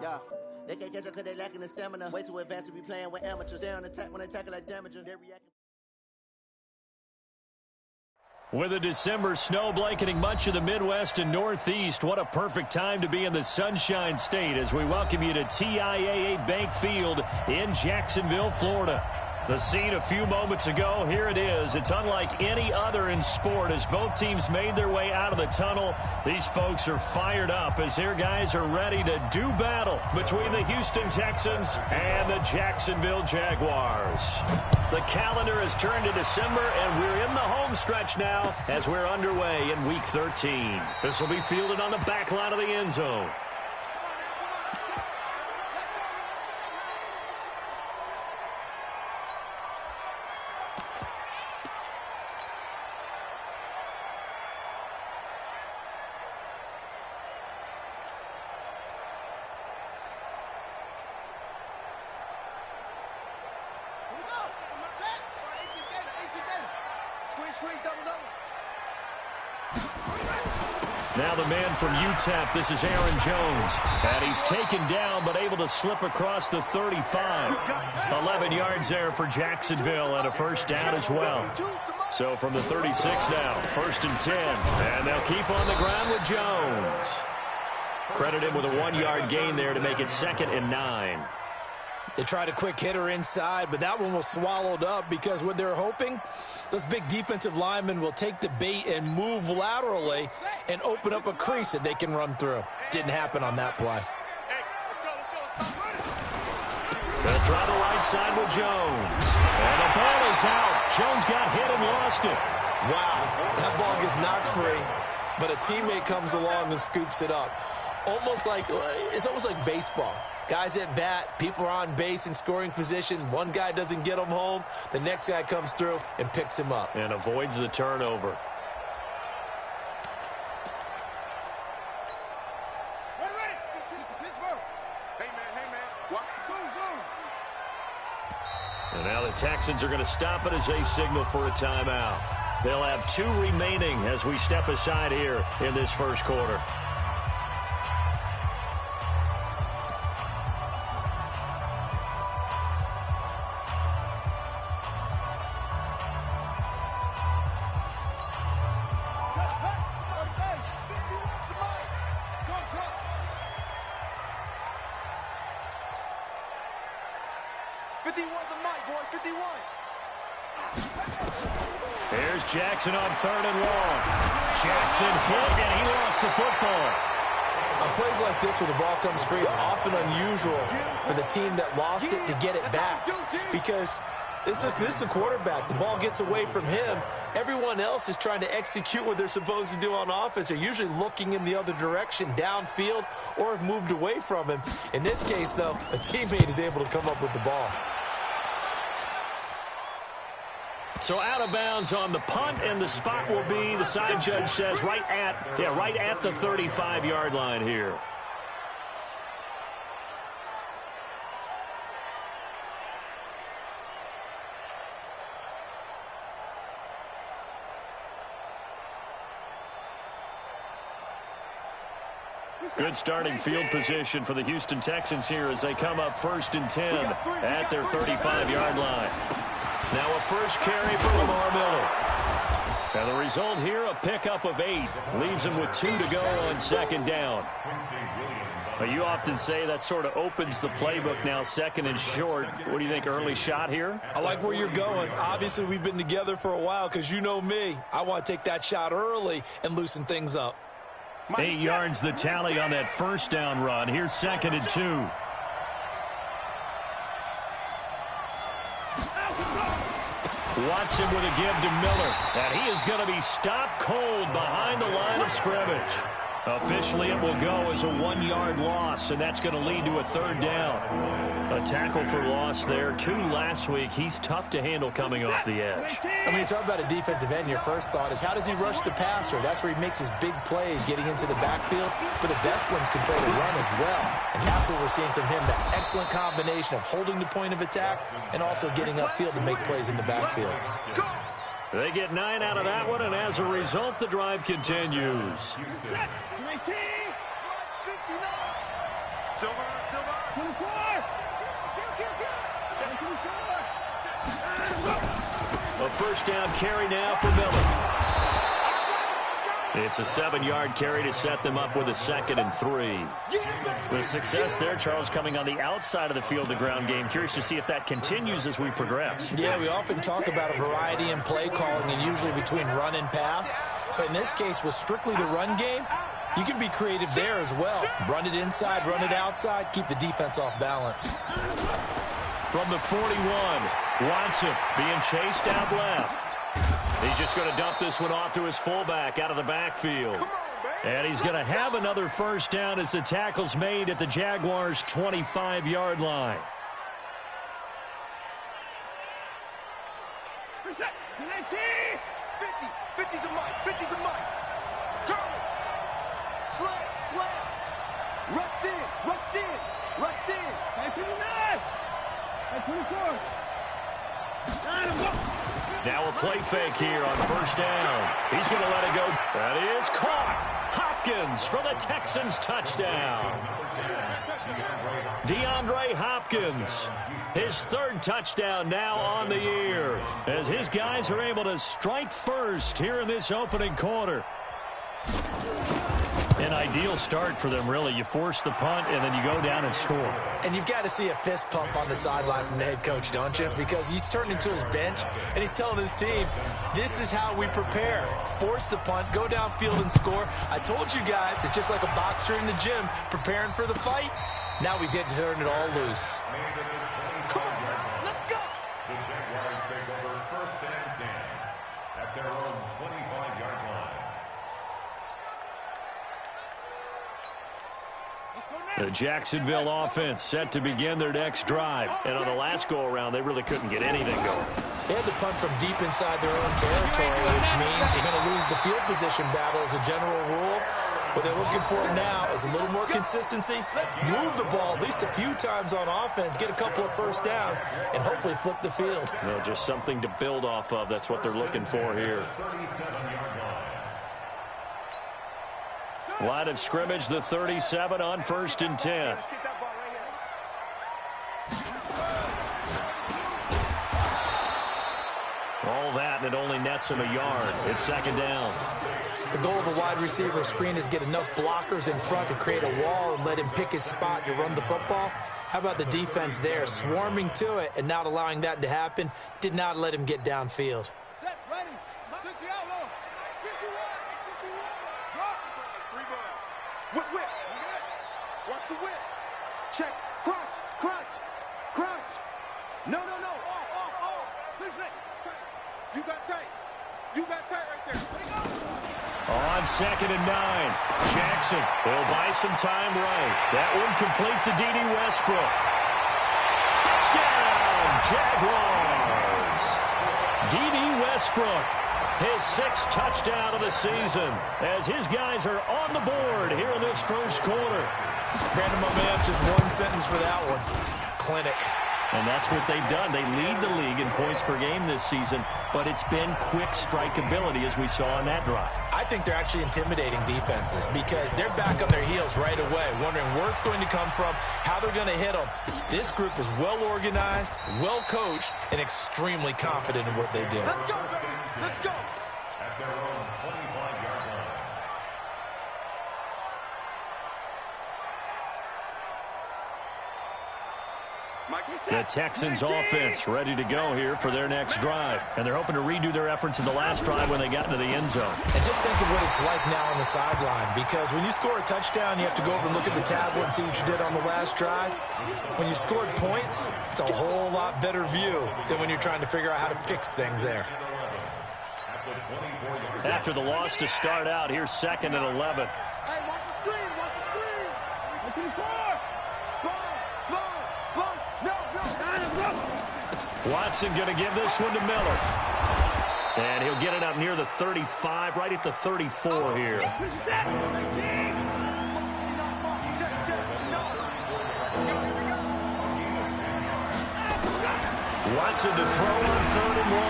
Yeah. They can't catch up because they lacking the stamina. Way too advanced to be playing with amateurs. They're on attack when they tackle like damager. They're reacting. With a December snow blanketing much of the Midwest and Northeast, what a perfect time to be in the Sunshine State as we welcome you to TIAA Bank Field in Jacksonville, Florida. The scene a few moments ago, here it is. It's unlike any other in sport as both teams made their way out of the tunnel. These folks are fired up as their guys are ready to do battle between the Houston Texans and the Jacksonville Jaguars. The calendar has turned to December, and we're in the home stretch now as we're underway in Week 13. This will be fielded on the back line of the end zone. Now the man from UTEP, this is Aaron Jones. And he's taken down but able to slip across the 35. 11 yards there for Jacksonville and a first down as well. So from the 36 now, 1st and 10. And they'll keep on the ground with Jones. Credit him with a 1-yard gain there to make it 2nd and 9. They tried a quick hitter inside, but that one was swallowed up because what they're hoping, those big defensive linemen will take the bait and move laterally and open up a crease that they can run through. Didn't happen on that play. They'll try the right side with Jones. And the ball is out. Jones got hit and lost it. Wow, that ball gets knocked free, but a teammate comes along and scoops it up. It's almost like baseball. Guys at bat, people are on base in scoring position. One guy doesn't get him home. The next guy comes through and picks him up. And avoids the turnover. And now the Texans are going to stop it as they signal for a timeout. They'll have 2 remaining as we step aside here in this first quarter. Here's Jackson on 3rd and long. Jackson hit, and he lost the football. On plays like this where the ball comes free, it's often unusual for the team that lost it to get it back because this is the quarterback. The ball gets away from him. Everyone else is trying to execute what they're supposed to do on offense. They're usually looking in the other direction, downfield, or have moved away from him. In this case, though, a teammate is able to come up with the ball. So out of bounds on the punt, and the spot will be, the side judge says, right at the 35-yard line here. Good starting field position for the Houston Texans here as they come up 1st and 10 at their 35-yard line. Now a first carry for Lamar Miller. And the result here, a pickup of 8. Leaves him with 2 to go on 2nd down. But you often say that sort of opens the playbook now, 2nd and short. What do you think, early shot here? I like where you're going. Obviously, we've been together for a while because you know me. I want to take that shot early and loosen things up. 8 yards the tally on that 1st down run. Here's 2nd and 2. Watson with a give to Miller. And he is going to be stopped cold behind the line of scrimmage. Officially, it will go as a 1-yard loss, and that's going to lead to a 3rd down. A tackle for loss there. 2 last week. He's tough to handle coming off the edge. And when you talk about a defensive end, your first thought is how does he rush the passer? That's where he makes his big plays getting into the backfield. But the best ones can play the run as well. And that's what we're seeing from him, that excellent combination of holding the point of attack and also getting upfield to make plays in the backfield. They get 9 out of that one, and as a result, the drive continues. A first down carry now for Miller. It's a 7-yard carry to set them up with a 2nd and 3. The success there, Charles, coming on the outside of the field, the ground game. Curious to see if that continues as we progress. Yeah, we often talk about a variety in play calling and usually between run and pass. But in this case, with strictly the run game, you can be creative there as well. Run it inside, run it outside, keep the defense off balance. From the 41, Watson being chased out left. He's just going to dump this one off to his fullback out of the backfield. And he's going to have another first down as the tackle's made at the Jaguars' 25-yard line. Reset. 19. 50 to Mike. 50 to Mike. Curl. Slam. Rush in. 959. 924. Now a play fake here on first down. He's going to let it go. That is caught. Hopkins for the Texans touchdown. DeAndre Hopkins, his 3rd touchdown now on the year, as his guys are able to strike first here in this opening quarter. An ideal start for them, really. You force the punt, and then you go down and score. And you've got to see a fist pump on the sideline from the head coach, don't you? Because he's turned into his bench, and he's telling his team, this is how we prepare. Force the punt, go downfield and score. I told you guys, it's just like a boxer in the gym preparing for the fight. Now we get to turn it all loose. Come on, let's go. The Jaguars take over 1st and 10 at their own 25-yard line. The Jacksonville offense set to begin their next drive. And on the last go-around, they really couldn't get anything going. They had to punt from deep inside their own territory, which means you're going to lose the field position battle as a general rule. What they're looking for now is a little more consistency, move the ball at least a few times on offense, get a couple of first downs, and hopefully flip the field. No, just something to build off of. That's what they're looking for here. 37-yard line. Line of scrimmage, the 37 on 1st and 10. All that, and it only nets him a yard. It's 2nd down. The goal of a wide receiver screen is get enough blockers in front to create a wall and let him pick his spot to run the football. How about the defense there, swarming to it and not allowing that to happen? Did not let him get downfield. Set, ready. 60 outlaw. 51. Drop. Free ball. Whip. Watch the whip. Check. Crunch. No. Off. 6. You got tight right there. Let it go. On 2nd and 9, Jackson will buy some time right. That one complete to D.D. Westbrook. Touchdown, Jaguars. D.D. Westbrook, his 6th touchdown of the season, as his guys are on the board here in this first quarter. Brandon, my man, just one sentence for that one. Clinic. And that's what they've done. They lead the league in points per game this season, but it's been quick strikeability as we saw on that drive. I think they're actually intimidating defenses because they're back on their heels right away, wondering where it's going to come from, how they're going to hit them. This group is well organized, well coached, and extremely confident in what they do. Let's go. At their own 25-yard line. The Texans offense ready to go here for their next drive. And they're hoping to redo their efforts in the last drive when they got into the end zone. And just think of what it's like now on the sideline, because when you score a touchdown, you have to go over and look at the tablet and see what you did on the last drive. When you scored points, it's a whole lot better view than when you're trying to figure out how to fix things there. After the loss to start out, here's 2nd and 11. Hey, watch the screen. Open the floor. Small. No. Watson going to give this one to Miller. And he'll get it up near the 35, right at the 34 here. Watson to throw on 3rd and 1.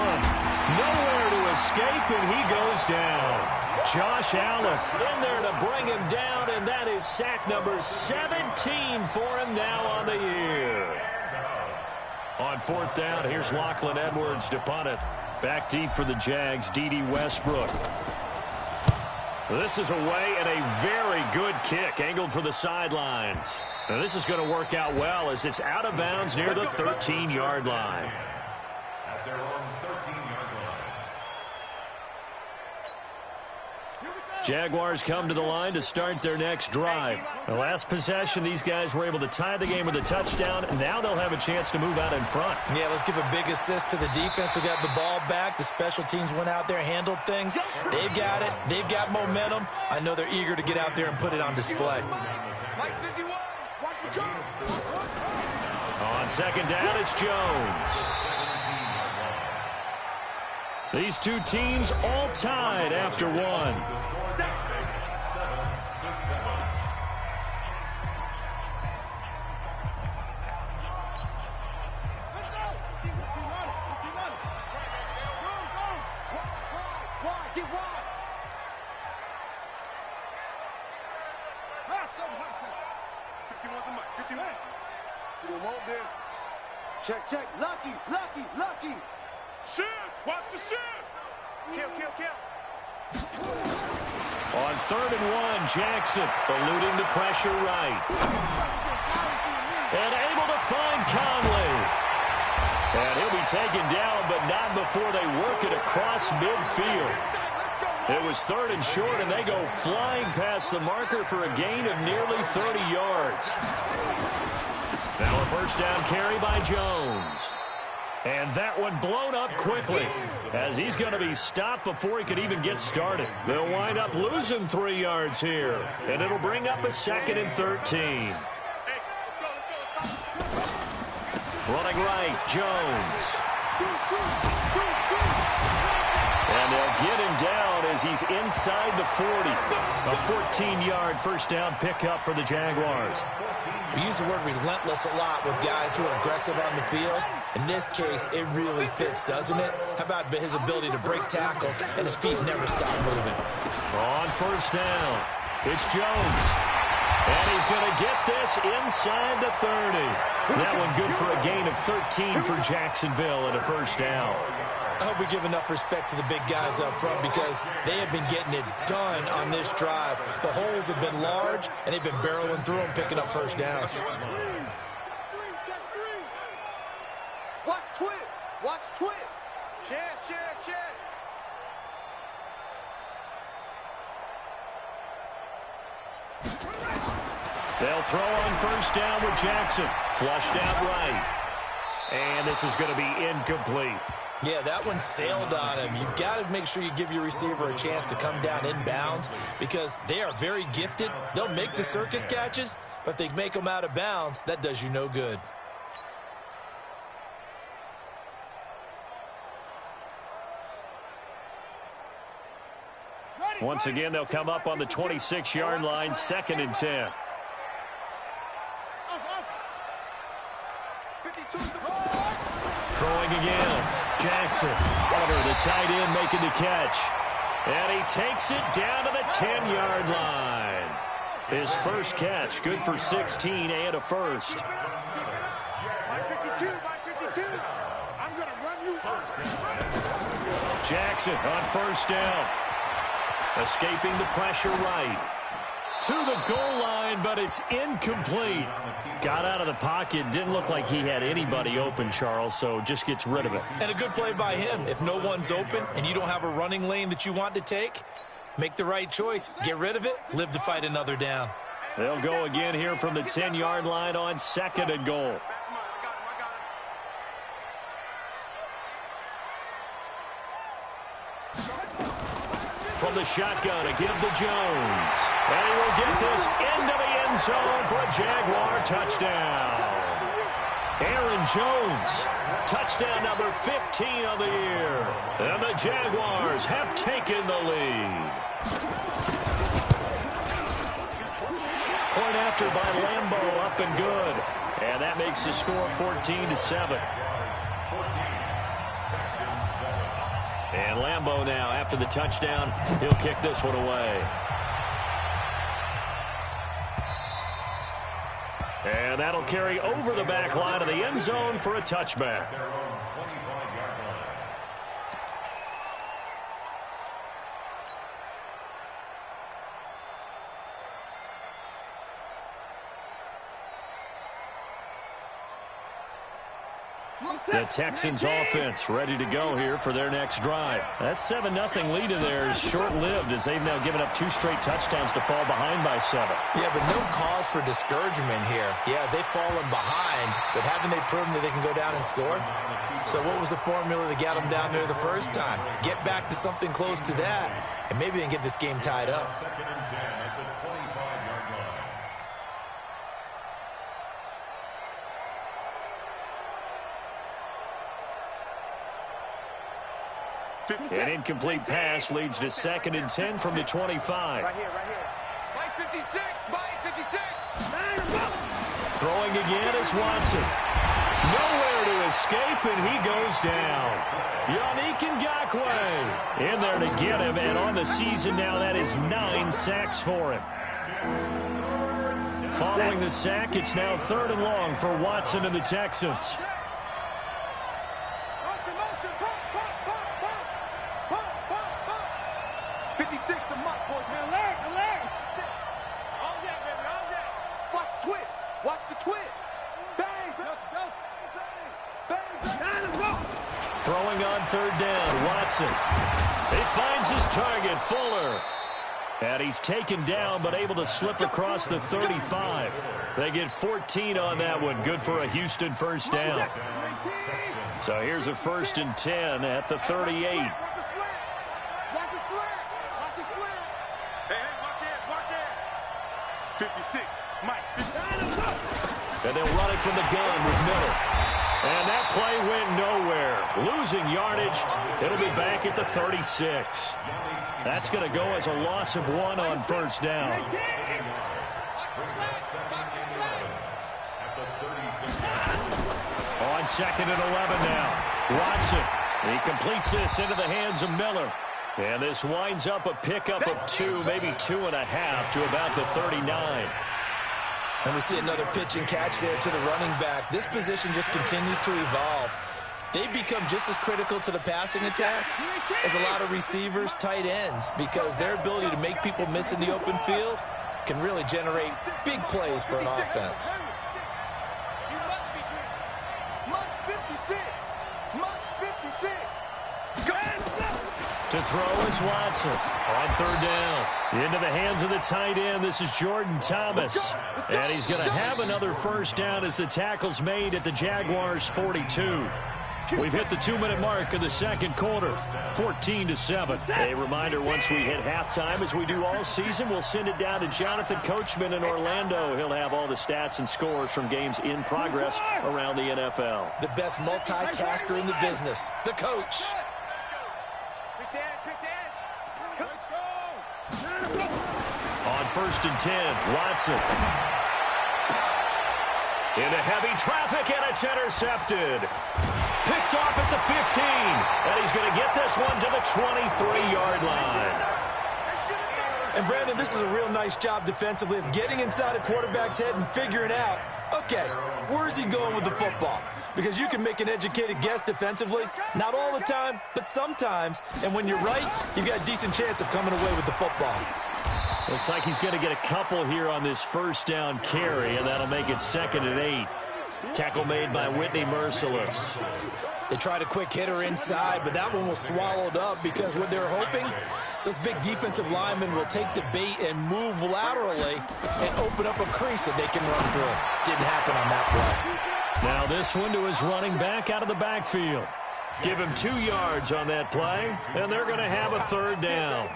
Nowhere to escape, and he goes down. Josh Allen in there to bring him down, and that is sack number 17 for him now on the year. On fourth down, here's Lachlan Edwards to punt it. Back deep for the Jags, D.D. Westbrook. This is away and a very good kick, angled for the sidelines. Now this is going to work out well as it's out of bounds near the 13-yard line. At their own 13-yard line. Jaguars come to the line to start their next drive. The last possession, these guys were able to tie the game with a touchdown, and now they'll have a chance to move out in front. Yeah, let's give a big assist to the defense who got the ball back. The special teams went out there, handled things. They've got it. They've got momentum. I know they're eager to get out there and put it on display. On second down, it's Jones. These two teams all tied after one. Check. Lucky. Shift. Watch the shift. Kill. On 3rd and 1, Jackson eluding the pressure right. And able to find Conley. And he'll be taken down, but not before they work it across midfield. It was 3rd and short, and they go flying past the marker for a gain of nearly 30 yards. Now a first down carry by Jones. And that one blown up quickly as he's going to be stopped before he could even get started. They'll wind up losing 3 yards here, and it'll bring up a 2nd and 13. Running right, Jones. And they'll get him down as he's inside the 40. A 14-yard first down pickup for the Jaguars. We use the word relentless a lot with guys who are aggressive on the field. In this case, it really fits, doesn't it? How about his ability to break tackles and his feet never stop moving? On first down, it's Jones. And he's going to get this inside the 30. That one good for a gain of 13 for Jacksonville and a first down. I hope we give enough respect to the big guys up front because they have been getting it done on this drive. The holes have been large, and they've been barreling through them, picking up first downs. Check three. Watch twits. Check. They'll throw on first down with Jackson. Flushed out right. And this is going to be incomplete. Yeah, that one sailed on him. You've got to make sure you give your receiver a chance to come down inbounds because they are very gifted. They'll make the circus catches, but they make them out of bounds. That does you no good. Once again, they'll come up on the 26-yard line, 2nd and 10. Throwing again. Jackson. Oliver, the tight end, making the catch. And he takes it down to the 10-yard line. His first catch, good for 16 and a first. Jackson on first down. Escaping the pressure right. To the goal line, but it's incomplete. Got out of the pocket. Didn't look like he had anybody open, Charles, so just gets rid of it. And a good play by him. If no one's open and you don't have a running lane that you want to take, make the right choice. Get rid of it. Live to fight another down. They'll go again here from the 10-yard line on 2nd and goal. From the shotgun, a give to Jones. And he will get this into the end zone for a Jaguar touchdown. Aaron Jones, touchdown number 15 of the year. And the Jaguars have taken the lead. Point after by Lambeau, up and good. And that makes the score 14-7. And Lambeau now, after the touchdown, he'll kick this one away. And that'll carry over the back line of the end zone for a touchback. The Texans offense ready to go here for their next drive. That 7-0 lead of theirs short-lived as they've now given up 2 straight touchdowns to fall behind by 7. Yeah, but no cause for discouragement here. Yeah, they've fallen behind, but haven't they proven that they can go down and score? So what was the formula that got them down there the first time? Get back to something close to that, and maybe they can get this game tied up. Second and 10 at the 25-yard line. An incomplete pass leads to 2nd and 10 from the 25. Right here. Mike 56. Mike 56. Throwing again is Watson. Nowhere to escape, and he goes down. Yannick Ngakoue in there to get him, and on the season now, that is 9 sacks for him. Following the sack, it's now 3rd and long for Watson and the Texans. 56 to Mike, boys. Alert. All that, baby. All that. Watch the twist. Watch the twist. Bang. Bang. Throwing on 3rd down, Watson. He finds his target, Fuller. And he's taken down, but able to slip across the 35. They get 14 on that one. Good for a Houston first down. So here's a 1st and 10 at the 38. Watch the slant. Hey, watch it. 56. Mike. And they'll run it from the gun with Miller. And that play went nowhere. Losing yardage. It'll be back at the 36. That's going to go as a loss of 1 on 1st down. On 2nd and 11 now. Watson. He completes this into the hands of Miller. And this winds up a pickup of 2, maybe 2.5 to about the 39. And we see another pitch and catch there to the running back. This position just continues to evolve. They become just as critical to the passing attack as a lot of receivers, tight ends, because their ability to make people miss in the open field can really generate big plays for an offense. To throw is Watson on 3rd down. Into the hands of the tight end. This is Jordan Thomas. And he's going to have another 1st down as the tackle's made at the Jaguars' 42. We've hit the 2-minute mark of the 2nd quarter, 14-7. A reminder, once we hit halftime, as we do all season, we'll send it down to Jonathan Coachman in Orlando. He'll have all the stats and scores from games in progress around the NFL. The best multitasker in the business, the coach. On 1st and 10, Watson. Into heavy traffic, and it's intercepted. Picked off at the 15, and he's going to get this one to the 23-yard line. And, Brandon, this is a real nice job defensively of getting inside a quarterback's head and figuring out, okay, where's he going with the football? Because you can make an educated guess defensively, not all the time, but sometimes. And when you're right, you've got a decent chance of coming away with the football. Looks like he's going to get a couple here on this 1st down carry, and that'll make it 2nd and 8. Tackle made by Whitney Merciless. They tried a quick hitter inside, but that one was swallowed up because what they're hoping, those big defensive linemen will take the bait and move laterally and open up a crease that they can run through. Didn't happen on that play. Now this one to his running back out of the backfield. Give him 2 yards on that play, and they're going to have a 3rd down.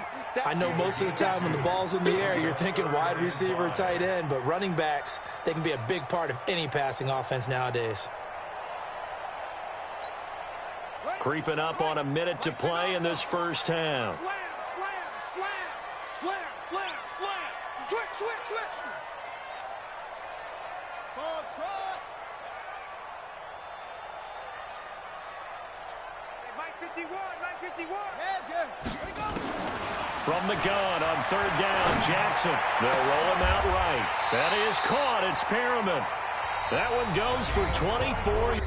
I know most of the time when the ball's in the air, you're thinking wide receiver, tight end, but running backs, they can be a big part of any passing offense nowadays. Creeping up on a minute to play in this 1st half. Switch. Ball trot. Hey, Mike From the gun on third down, Jackson. They'll roll him out right. That is caught. It's Perriman. That one goes for 24.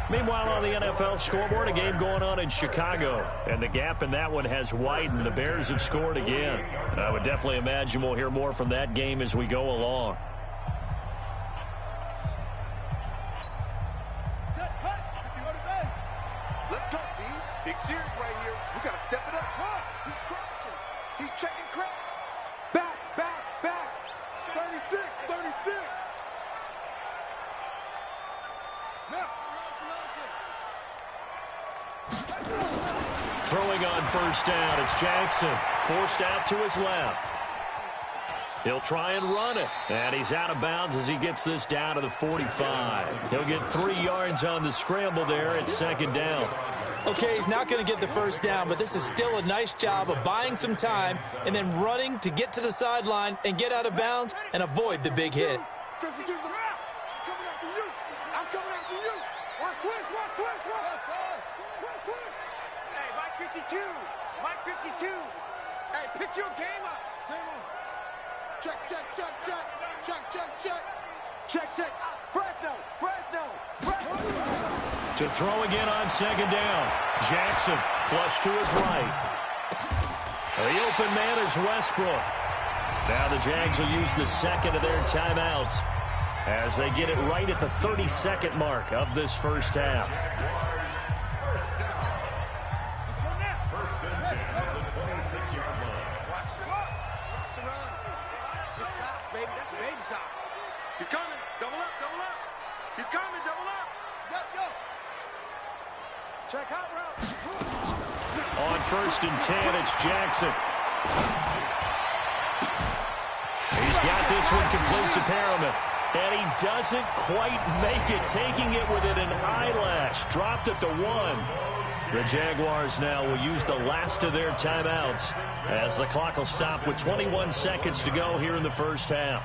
Meanwhile, on the NFL scoreboard, a game going on in Chicago. And the gap in that one has widened. The Bears have scored again. And I would definitely imagine we'll hear more from that game as we go along. Let's go, D. Big series right here. We got to step it up. He's crossing. He's checking crap. Back. 36. Now. Throwing on first down, it's Jackson. Forced out to his left. He'll try and run it. And he's out of bounds as he gets this down to the 45. He'll get 3 yards on the scramble there at second down. Okay, he's not going to get the first down, but this is still a nice job of buying some time and then running to get to the sideline and get out of bounds and avoid the big hit. I'm coming after you. Watch twist. Hey, Mike 52. Hey, pick your game up. Check. Fresno. To throw again on second down. Jackson flush to his right. The open man is Westbrook. Now the Jags will use the second of their timeouts as they get it right at the 32nd mark of this first half. First and 10 at the 26-yard line. Watch the run. Good shot, baby. That's a baby shot. He's coming. Double up. He's coming. Double up. Go. Check out route. On first and 10, it's Jackson. He's got this one complete to Perriman. And he doesn't quite make it, taking it within an eyelash. Dropped at the 1. The Jaguars now will use the last of their timeouts as the clock will stop with 21 seconds to go here in the first half.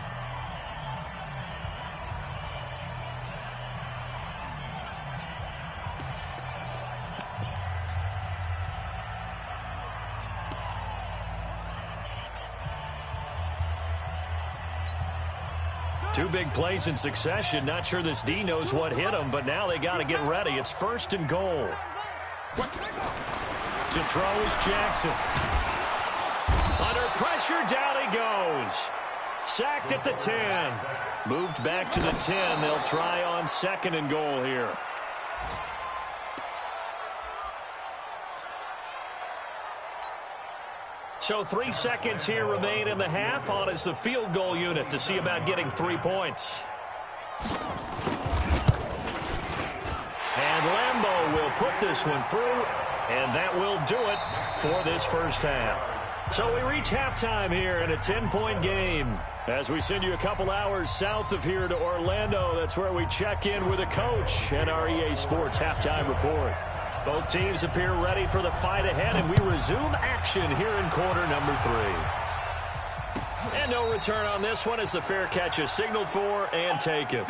Two big plays in succession. Not sure this D knows what hit him, but now they got to get ready. It's first and goal. To throw is Jackson. Under pressure, down he goes. Sacked at the 10. Moved back to the 10. They'll try on second and goal here. So 3 seconds here remain in the half. On is the field goal unit to see about getting 3 points. And Lambeau will put this one through, and that will do it for this first half. So we reach halftime here in a 10-point game. As we send you a couple hours south of here to Orlando, that's where we check in with a coach and our EA Sports halftime report. Both teams appear ready for the fight ahead, and we resume action here in quarter number 3. And no return on this one as the fair catch is signaled for and taken.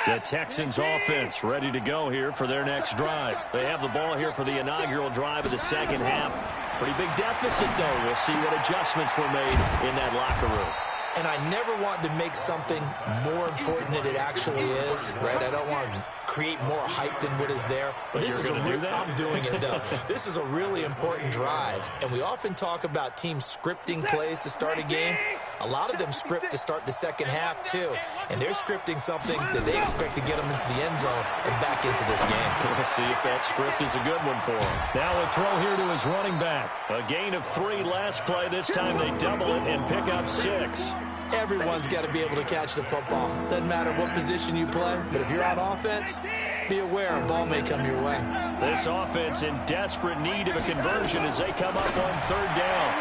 The Texans offense ready to go here for their next drive. They have the ball here for the inaugural drive of the second half. Pretty big deficit, though. We'll see what adjustments were made in that locker room. And I never want to make something more important than it actually is, right? I don't want to create more hype than what is there. But this is I'm doing it, though. This is a really important drive. And we often talk about teams scripting plays to start a game. A lot of them script to start the second half, too. And they're scripting something that they expect to get them into the end zone and back into this game. We'll see if that script is a good one for him. Now a throw here to his running back. A gain of 3 last play. This time they double it and pick up 6. Everyone's got to be able to catch the football. Doesn't matter what position you play, but if you're on offense, be aware a ball may come your way. This offense in desperate need of a conversion as they come up on third down.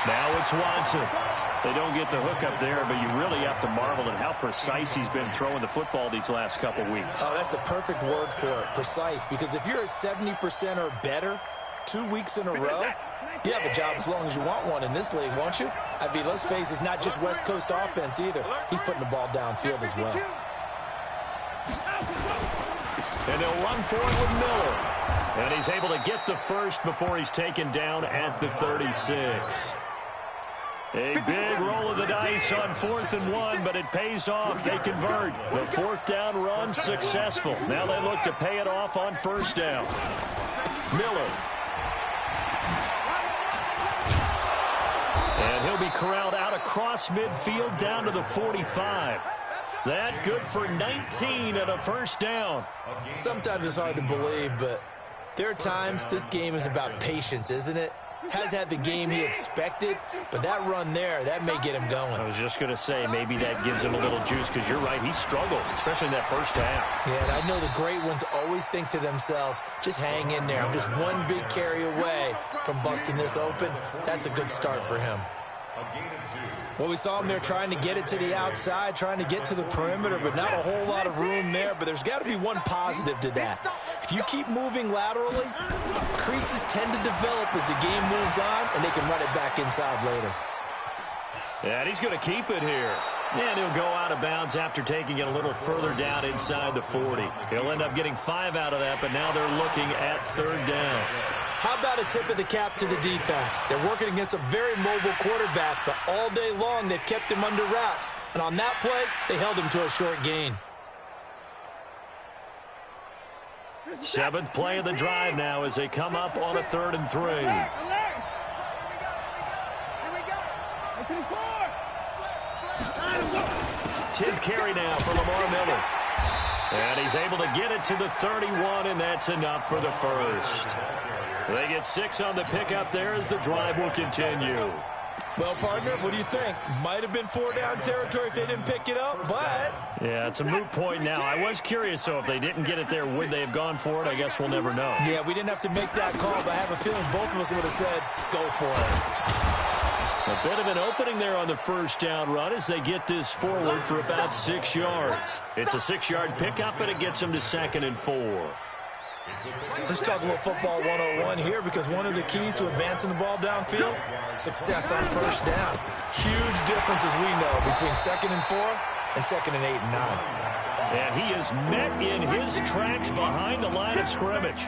Now it's Watson. They don't get the hook up there, but you really have to marvel at how precise he's been throwing the football these last couple weeks. Oh, that's the perfect word for it, precise, because if you're at 70% or better 2 weeks in a row, you have a job as long as you want one in this league, won't you? I mean, let's face it, it's not just West Coast offense either. He's putting the ball downfield as well. And they'll run for it with Miller. And he's able to get the first before he's taken down at the 36. A big roll of the dice on 4th and 1, but it pays off. They convert. The 4th down run successful. Now they look to pay it off on 1st down. Miller. And he'll be corralled out across midfield down to the 45. That good for 19 and a 1st down. Sometimes it's hard to believe, but there are times this game is about patience, isn't it? Has had the game he expected, but that run there, that may get him going. I was just going to say, maybe that gives him a little juice, because you're right, he struggled, especially in that 1st half. Yeah, and I know the great ones always think to themselves, just hang in there. I'm just one big carry away from busting this open. That's a good start for him. Well, we saw him there trying to get it to the outside, trying to get to the perimeter, but not a whole lot of room there. But there's got to be one positive to that. If you keep moving laterally, creases tend to develop as the game moves on, and they can run it back inside later. Yeah, and he's going to keep it here. And he'll go out of bounds after taking it a little further down inside the 40. He'll end up getting 5 out of that, but now they're looking at 3rd down. How about a tip of the cap to the defense? They're working against a very mobile quarterback, but all day long they've kept him under wraps. And on that play, they held him to a short gain. 7th play of the drive now as they come up on a 3rd and 3. Tenth carry now for Lamar Miller. And he's able to get it to the 31, and that's enough for the 1st. They get 6 on the pickup there as the drive will continue. Well, partner, what do you think? Might have been 4-down territory if they didn't pick it up, but... Yeah, it's a moot point now. I was curious, so if they didn't get it there, would they have gone for it? I guess we'll never know. Yeah, we didn't have to make that call, but I have a feeling both of us would have said, go for it. A bit of an opening there on the 1st down run as they get this forward for about 6 yards. It's a 6-yard pickup, but it gets them to 2nd and 4. Let's talk a little football 101 here, because one of the keys to advancing the ball downfield, success on 1st down. Huge difference, as we know, between 2nd and 4 and 2nd and 8 and 9. And he is met in his tracks behind the line of scrimmage.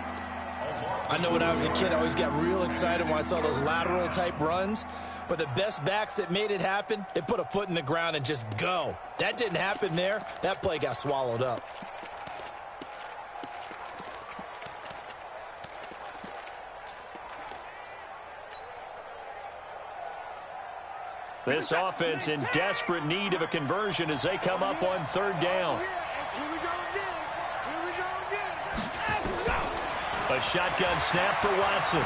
I know when I was a kid, I always got real excited when I saw those lateral-type runs. But the best backs that made it happen, they put a foot in the ground and just go. That didn't happen there. That play got swallowed up. This offense in desperate need of a conversion as they come up on 3rd down. A shotgun snap for Watson.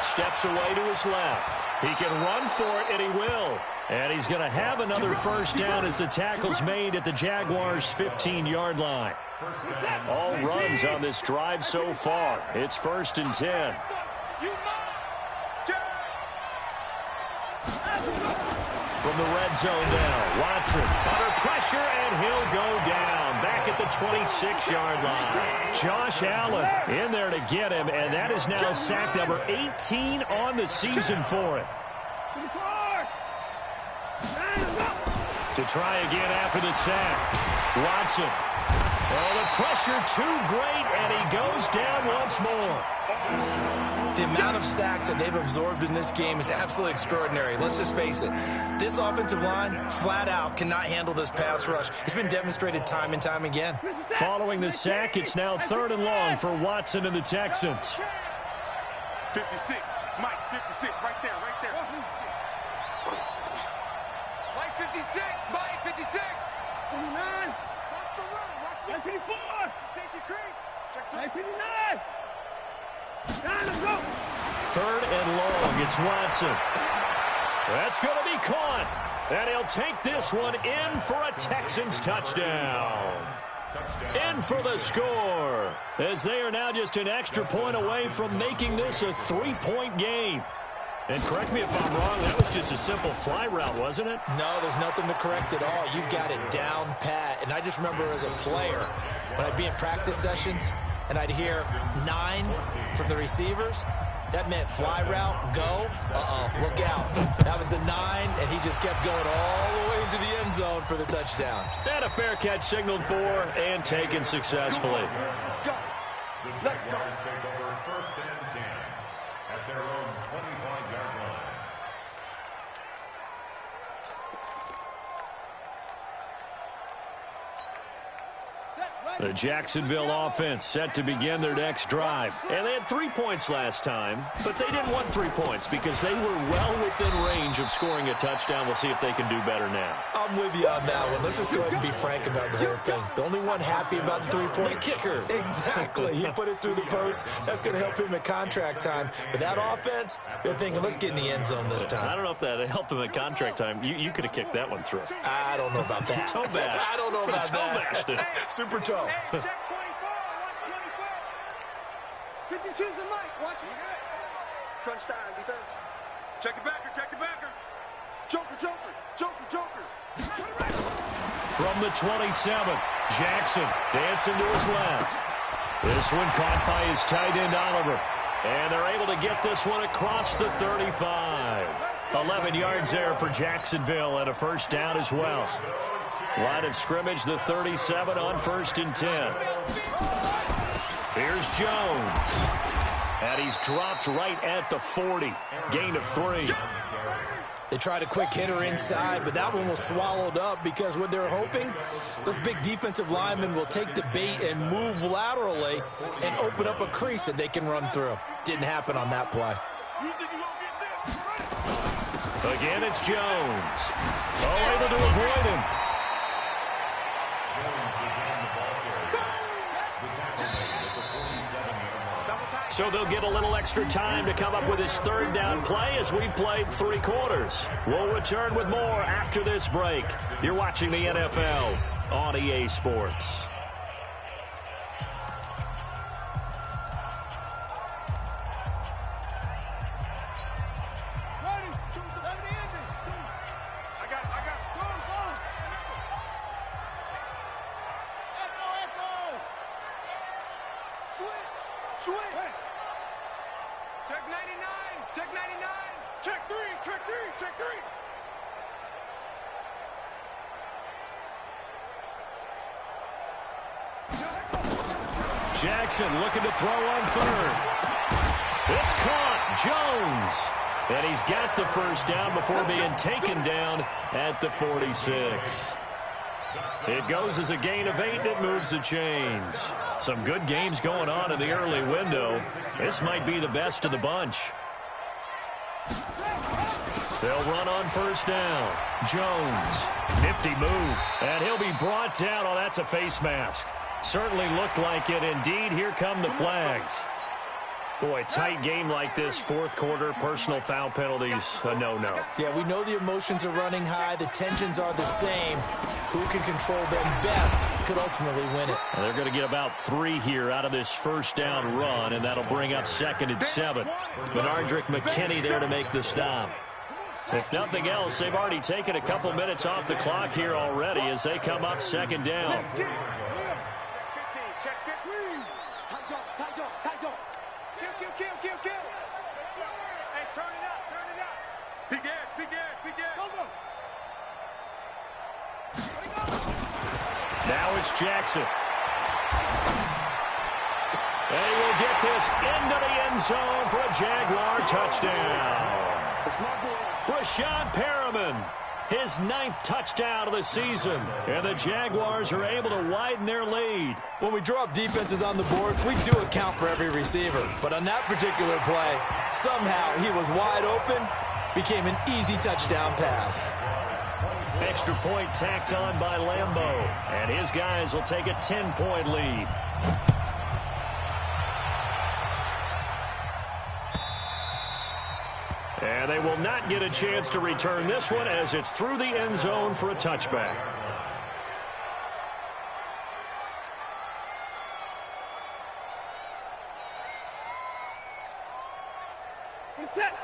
Steps away to his left. He can run for it, and he will. And he's going to have another 1st down as the tackle's made at the Jaguars' 15-yard line. All runs on this drive so far. It's 1st and 10. From the red zone now, Watson under pressure, and he'll go down back at the 26-yard line. Josh Allen in there to get him, and that is now sack number 18 on the season for him. To try again after the sack, Watson. Oh, the pressure too great, and he goes down once more. The amount of sacks that they've absorbed in this game is absolutely extraordinary. Let's just face it. This offensive line, flat out, cannot handle this pass rush. It's been demonstrated time and time again. Following the sack, it's now 3rd and long for Watson and the Texans. 56. Mike, 56. Right there, right there. Mike, 56. Mike, 56. 59. Watch the run. Watch the 54. Safety creep. Check the 59. 3rd and long, it's Watson. That's going to be caught. And he'll take this one in for a Texans touchdown. In for the score, as they are now just an extra point away from making this a 3-point game. And correct me if I'm wrong, that was just a simple fly route, wasn't it? No, there's nothing to correct at all. You've got it down pat. And I just remember as a player, when I'd be in practice sessions and I'd hear 9 from the receivers, that meant fly route, go, look out. That was the 9, and he just kept going all the way into the end zone for the touchdown. And a fair catch signaled for and taken successfully. Let's go. Take over 1st and 10 at their own 25-yard line. The Jacksonville offense set to begin their next drive. And they had 3 points last time, but they didn't want 3 points because they were well within range of scoring a touchdown. We'll see if they can do better now. I'm with you on that one. Let's just go ahead and be frank about the whole thing. The only one happy about the 3-point kicker. Exactly. He put it through the post. That's going to help him at contract time. But that offense, they're thinking, let's get in the end zone this time. I don't know if that helped him at contract time. You could have kicked that one through. I don't know about that. Toe bash. I don't know about toe that. Bashed it. Super toe. Hey, check 24. Watch 24. 52's the mic. Watch me. Crunch time, defense. Check the backer. Check the backer. Joker, joker, joker, joker. From the 27, Jackson dancing to his left. This one caught by his tight end, Oliver. And they're able to get this one across the 35. 11 yards there for Jacksonville and a first down as well. Line of scrimmage, the 37 on 1st and 10. Here's Jones. And he's dropped right at the 40. Gain of 3. They tried a quick hitter inside, but that one was swallowed up because what they're hoping, those big defensive linemen will take the bait and move laterally and open up a crease that they can run through. Didn't happen on that play. Again, it's Jones. Oh, able to avoid him. So they'll get a little extra time to come up with his 3rd down play as we played 3 quarters. We'll return with more after this break. You're watching the NFL on EA Sports. Check 99. Check 99. Check 3. Check 3. Check 3. Jackson looking to throw on 3rd. It's caught. Jones. And he's got the first down before being taken down at the 46. It goes as a gain of 8, and it moves the chains. Some good games going on in the early window. This might be the best of the bunch. They'll run on 1st down. Jones, nifty move, and he'll be brought down. Oh, that's a face mask. Certainly looked like it. Indeed, here come the flags. Boy, tight game like this, 4th quarter, personal foul penalties, a no-no. Yeah, we know the emotions are running high. The tensions are the same. Who can control them best could ultimately win it. And they're going to get about 3 here out of this 1st down run, and that'll bring up 2nd and 7. Benardrick McKinney there to make the stop. If nothing else, they've already taken a couple minutes off the clock here already as they come up 2nd down. Now it's Jackson. And he will get this into the end zone for a Jaguar touchdown. Brashad Perriman, his 9th touchdown of the season. And the Jaguars are able to widen their lead. When we draw up defenses on the board, we do account for every receiver. But on that particular play, somehow he was wide open, became an easy touchdown pass. Extra point tacked on by Lambeau. And his guys will take a 10-point lead. And they will not get a chance to return this one as it's through the end zone for a touchback.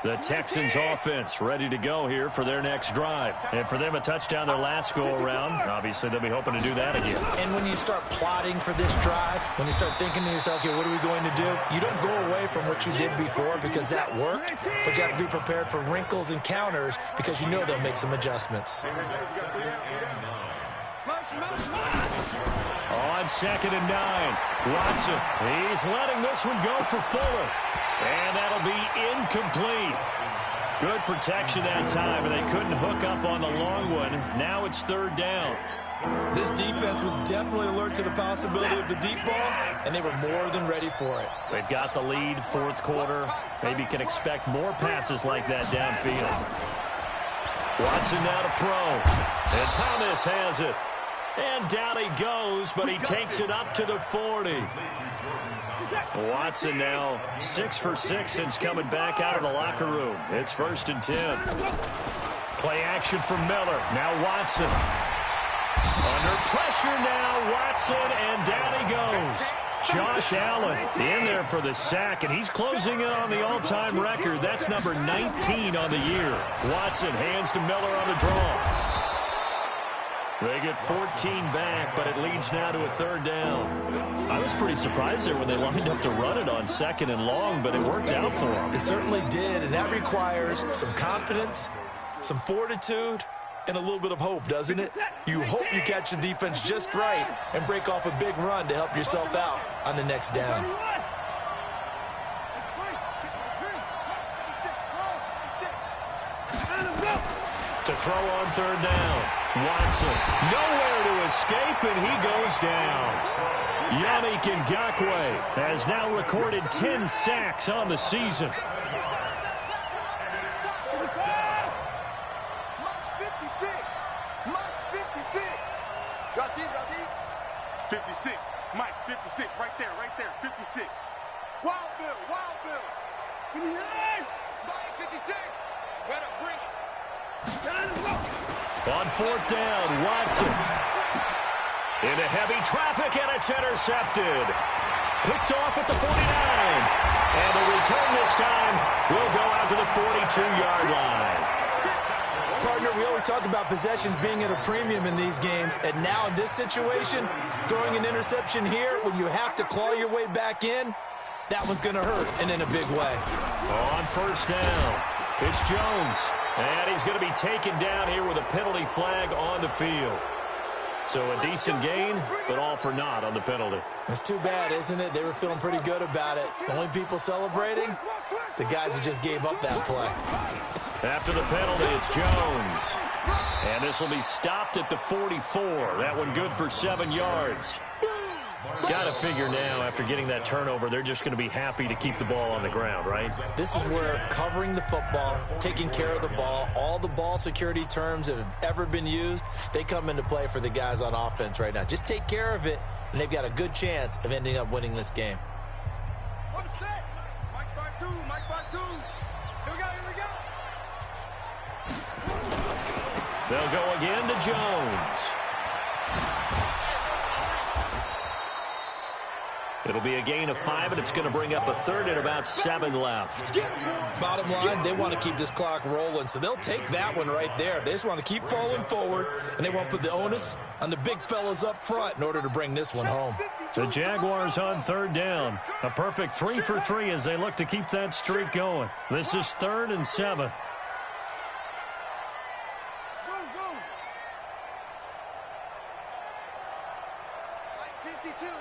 The Texans offense ready to go here for their next drive. And for them, a touchdown their last go-around. Obviously, they'll be hoping to do that again. And when you start plotting for this drive, when you start thinking to yourself, okay, what are we going to do? You don't go away from what you did before because that worked, but you have to be prepared for wrinkles and counters because you know they'll make some adjustments. On 2nd and 9, Watson. He's letting this one go for Fuller. And that'll be incomplete. Good protection that time, and they couldn't hook up on the long one. Now it's 3rd down. This defense was definitely alert to the possibility of the deep ball, and they were more than ready for it. They've got the lead, 4th quarter. Maybe can expect more passes like that downfield. Watson now to throw. And Thomas has it. And down he goes, but he takes it up to the 40. Watson now 6 for 6 since coming back out of the locker room. It's 1st and 10. Play action from Miller. Now Watson. Under pressure now, Watson, and down he goes. Josh Allen in there for the sack, and he's closing in on the all-time record. That's number 19 on the year. Watson hands to Miller on the draw. They get 14 back, but it leads now to a 3rd down. I was pretty surprised there when they lined up to run it on 2nd and long, but it worked out for them. It certainly did, and that requires some confidence, some fortitude, and a little bit of hope, doesn't it? You hope you catch the defense just right and break off a big run to help yourself out on the next down. To throw on 3rd down. Watson, nowhere to escape, and he goes down. Yannick Ngakoue has now recorded 10 sacks on the season. 56. Mike, 56. Right there, 56. Wild Bill. 59. Mike, 56. Better bring it. On 4th down, Watson. Into heavy traffic, and it's intercepted. Picked off at the 49. And the return this time will go out to the 42-yard line. Partner, we always talk about possessions being at a premium in these games, and now in this situation, throwing an interception here when you have to claw your way back in, that one's going to hurt, and in a big way. On 1st down, it's Jones, and he's going to be taken down here with a penalty flag on the field. So a decent gain, but all for naught on the penalty. It's too bad, isn't it? They were feeling pretty good about it. The only people celebrating, the guys who just gave up that play. After the penalty, it's Jones. And this will be stopped at the 44. That one good for 7 yards. Got to figure now, after getting that turnover, they're just going to be happy to keep the ball on the ground, right? This is where covering the football, taking care of the ball, all the ball security terms that have ever been used, they come into play for the guys on offense right now. Just take care of it, and they've got a good chance of ending up winning this game. On set. Mike by 2. Here we go. They'll go again to Jones. It'll be a gain of 5, and it's going to bring up a 3rd and about 7 left. Bottom line, they want to keep this clock rolling, so they'll take that one right there. They just want to keep falling forward, and they want to put the onus on the big fellas up front in order to bring this one home. The Jaguars on 3rd down. A perfect 3 for 3 as they look to keep that streak going. This is 3rd and 7.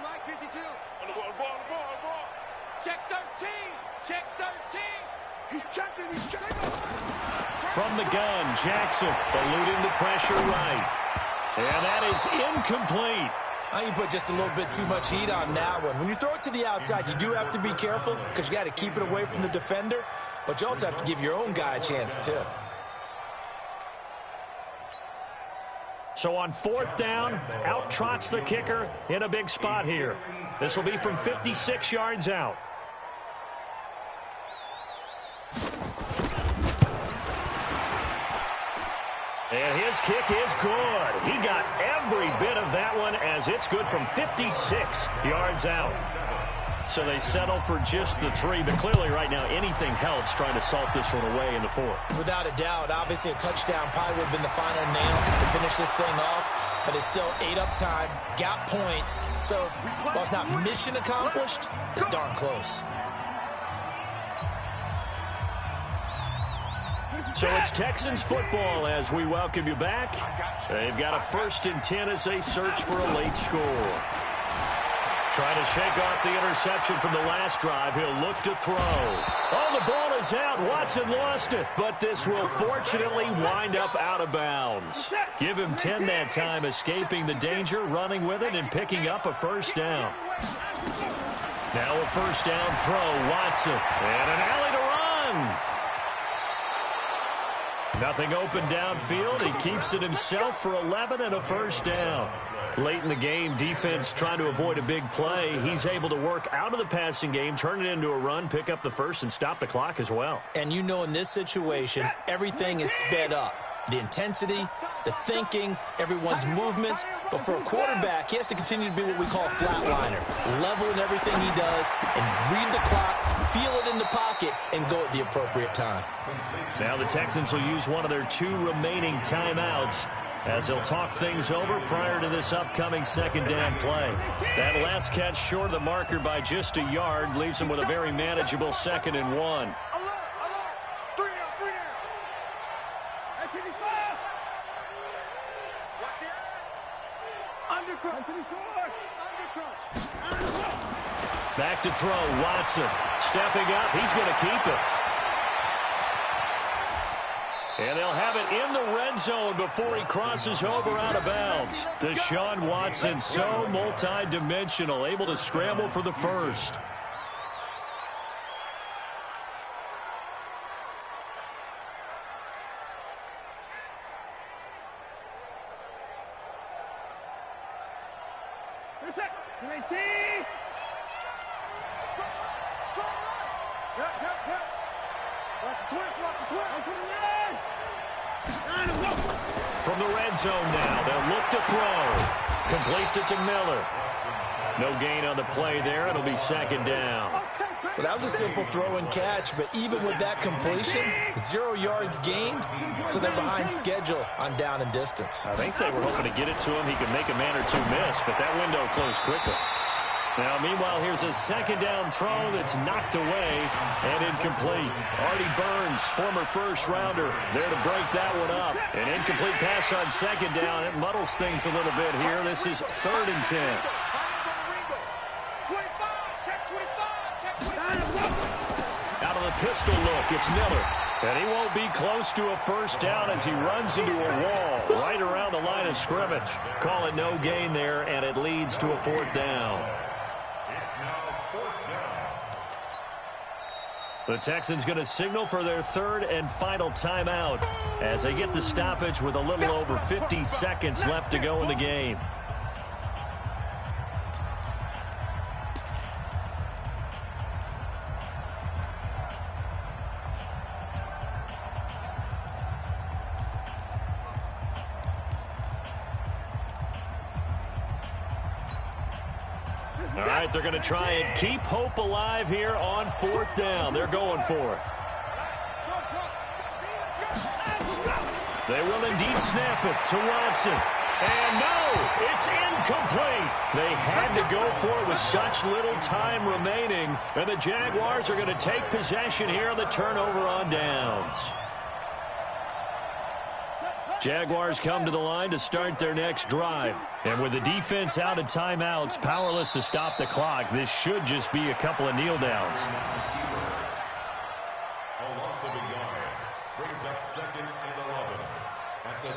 Mike 52. On the ball. Check 13. He's checking. From the gun, Jackson eluding the pressure right. And that is incomplete. I think you put just a little bit too much heat on that one. When you throw it to the outside, you do have to be careful because you got to keep it away from the defender, but you also have to give your own guy a chance too. So on 4th down, out trots the kicker in a big spot here. This will be from 56 yards out. And his kick is good. He got every bit of that one as it's good from 56 yards out. So they settle for just the 3, but clearly right now anything helps trying to salt this one away in the 4th. Without a doubt, obviously a touchdown probably would have been the final nail to finish this thing off, but it's still 8 up time, got points. So while it's not mission accomplished, it's darn close. So it's Texans football as we welcome you back. They've got a 1st and 10 as they search for a late score. Trying to shake off the interception from the last drive. He'll look to throw. Oh, the ball is out. Watson lost it. But this will fortunately wind up out of bounds. Give him 10 that time, escaping the danger, running with it, and picking up a 1st down. Now a 1st down throw. Watson. And an alley to run. Nothing open downfield. He keeps it himself for 11 and a 1st down. Late in the game, defense trying to avoid a big play. He's able to work out of the passing game, turn it into a run, pick up the 1st, and stop the clock as well. And you know in this situation, everything is sped up. The intensity, the thinking, everyone's movements. But for a quarterback, he has to continue to be what we call a flatliner. Level in everything he does and read the clock, feel it in the pocket, and go at the appropriate time. Now the Texans will use one of their 2 remaining timeouts as they'll talk things over prior to this upcoming 2nd down play. That last catch short of the marker by just a yard leaves them with a very manageable 2nd and 1. Back to throw, Watson. Stepping up, he's going to keep it. And they'll have it in the red zone before he crosses over out of bounds. Deshaun Watson, so multi-dimensional, able to scramble for the 1st. From the red zone now, they'll look to throw. Completes it to Miller. No gain on the play there. It'll be 2nd down. Well, that was a simple throw and catch, but even with that completion, 0 yards gained, so they're behind schedule on down and distance. I think they were hoping to get it to him. He could make a man or 2 miss, but that window closed quickly. Now, meanwhile, here's a 2nd down throw that's knocked away and incomplete. Artie Burns, former 1st-rounder, there to break that one up. An incomplete pass on 2nd down. It muddles things a little bit here. This is 3rd and 10. Out of the pistol look, it's Miller. And he won't be close to a 1st down as he runs into a wall right around the line of scrimmage. Call it no gain there, and it leads to a 4th down. The Texans going to signal for their 3rd and final timeout as they get the stoppage with a little over 50 seconds left to go in the game. All right, they're going to try and keep hope alive here on 4th down. They're going for it. They will indeed snap it to Watson. And no, it's incomplete. They had to go for it with such little time remaining. And the Jaguars are going to take possession here on the turnover on downs. Jaguars come to the line to start their next drive. And with the defense out of timeouts, powerless to stop the clock, this should just be a couple of kneel downs. A loss of a yard brings up 2nd and 11 at the